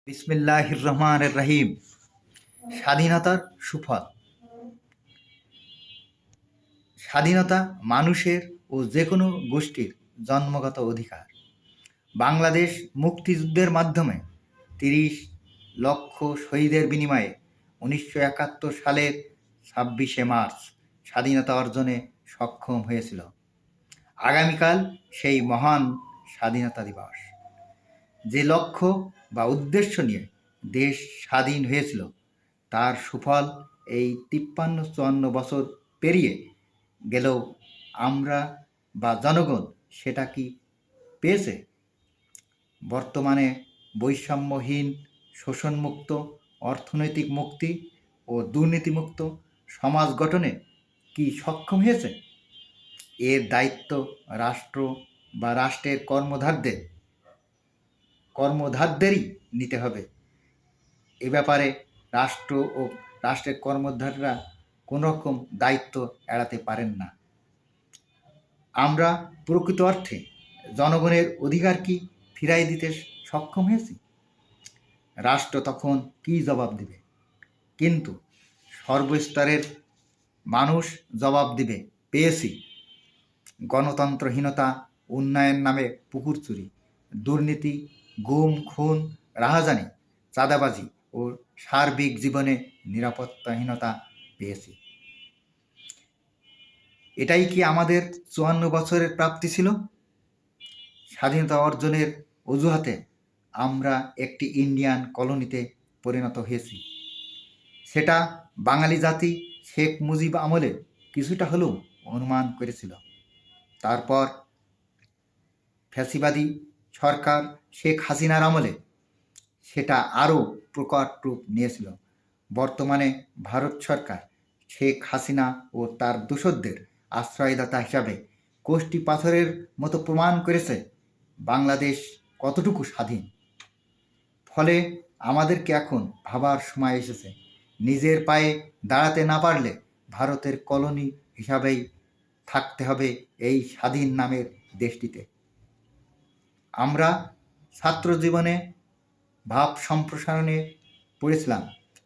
বিসমিল্লাহির রহমানির রহিম। স্বাধীনতার সুফল। স্বাধীনতা মানুষের ও যে কোনো গোষ্ঠীর জন্মগত অধিকার। বাংলাদেশ মুক্তিযুদ্ধের মাধ্যমে ৩০ লক্ষ শহীদের বিনিময়ে ১৯৭১ সালের ২৬শে মার্চ স্বাধীনতা অর্জনে সক্ষম হয়েছিল। আগামীকাল সেই মহান স্বাধীনতা দিবস। যে লক্ষ্য বা উদ্দেশ্য নিয়ে দেশ স্বাধীন হয়েছিল তার সুফল এই ৫৩-৫৪ বছর পেরিয়ে গেলেও আমরা বা জনগণ সেটা কি পেয়েছে? বর্তমানে বৈষম্যহীন, শোষণমুক্ত, অর্থনৈতিক মুক্তি ও দুর্নীতিমুক্ত সমাজ গঠনে কি সক্ষম হয়েছে? এর দায়িত্ব রাষ্ট্র বা রাষ্ট্রের কর্মধারদেরই নিতে হবে। এ ব্যাপারে রাষ্ট্র ও রাষ্ট্রের কর্মধাররা কোনো রকম দায়িত্ব এড়াতে পারেন না। আমরা প্রকৃত অর্থে জনগণের অধিকার কি ফিরাই দিতে সক্ষম হয়েছি? রাষ্ট্র তখন কি জবাব দেবে? কিন্তু সর্বস্তরের মানুষ জবাব দিবে, পেয়েছি। গণতন্ত্রহীনতা, উন্নয়ন নামে পুকুর চুরি, দুর্নীতি, গুম, খুন, রাহাজানি, চাঁদাবাজি ও সার্বিক জীবনে নিরাপত্তাহীনতা পেয়েছি। এটাই কি আমাদের ৫৪ বছরের প্রাপ্তি ছিল? স্বাধীনতা অর্জনের অজুহাতে আমরা একটি ইন্ডিয়ান কলোনিতে পরিণত হয়েছি। সেটা বাঙালি জাতি শেখ মুজিব আমলে কিছুটা হলেও অনুমান করেছিল। তারপর ফ্যাসিবাদী সরকার শেখ হাসিনার আমলে সেটা আরও প্রকট রূপ নিয়েছিল। বর্তমানে ভারত সরকার শেখ হাসিনা ও তার দোসরদের আশ্রয়দাতা হিসাবে কোষ্টি পাথরের মতো প্রমাণ করেছে বাংলাদেশ কতটুকু স্বাধীন। ফলে আমাদেরকে এখন ভাবার সময় এসেছে, নিজের পায়ে দাঁড়াতে না পারলে ভারতের কলোনি হিসাবেই থাকতে হবে এই স্বাধীন নামের দেশটিতে। আমরা ছাত্র জীবনে ভাব সম্প্রসারণে পড়েছিলাম,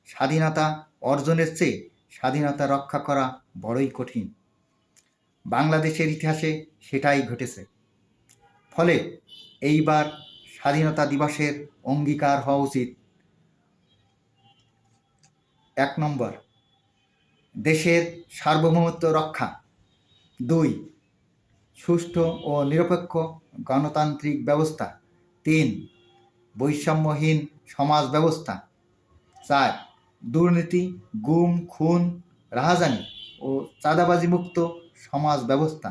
স্বাধীনতা অর্জনের চেয়ে স্বাধীনতা রক্ষা করা বড়ই কঠিন। বাংলাদেশের ইতিহাসে সেটাই ঘটেছে। ফলে এইবার স্বাধীনতা দিবসের অঙ্গীকার হওয়া উচিত, ১ নম্বর, দেশের সার্বভৌমত্ব রক্ষা। ২, সুষ্ঠু ও নিরপেক্ষ গণতান্ত্রিক ব্যবস্থা। ৩, বৈষম্যহীন সমাজ ব্যবস্থা। ৪, দুর্নীতি, গুম, খুন, রাহাজানি ও চাঁদাবাজি মুক্ত সমাজ ব্যবস্থা।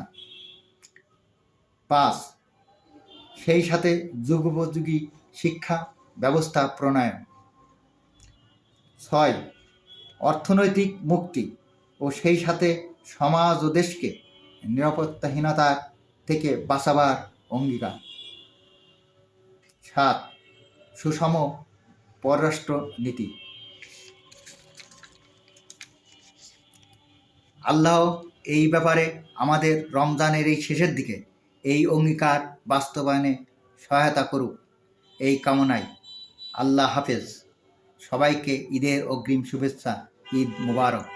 ৫, সেই সাথে যুগোপযোগী শিক্ষা ব্যবস্থা প্রণয়ন। ৬, অর্থনৈতিক মুক্তি ও সেই সাথে সমাজ ও দেশকে নিরাপত্তাহীনতা থেকে বাঁচাবার অঙ্গীকার। ৭, সুষম পররাষ্ট্র নীতি। আল্লাহ এই ব্যাপারে আমাদের রমজানের এই শেষের দিকে এই অঙ্গীকার বাস্তবায়নে সহায়তা করুক, এই কামনায়। আল্লাহ হাফেজ। সবাইকে ঈদের অগ্রিম শুভেচ্ছা। ঈদ মুবারক।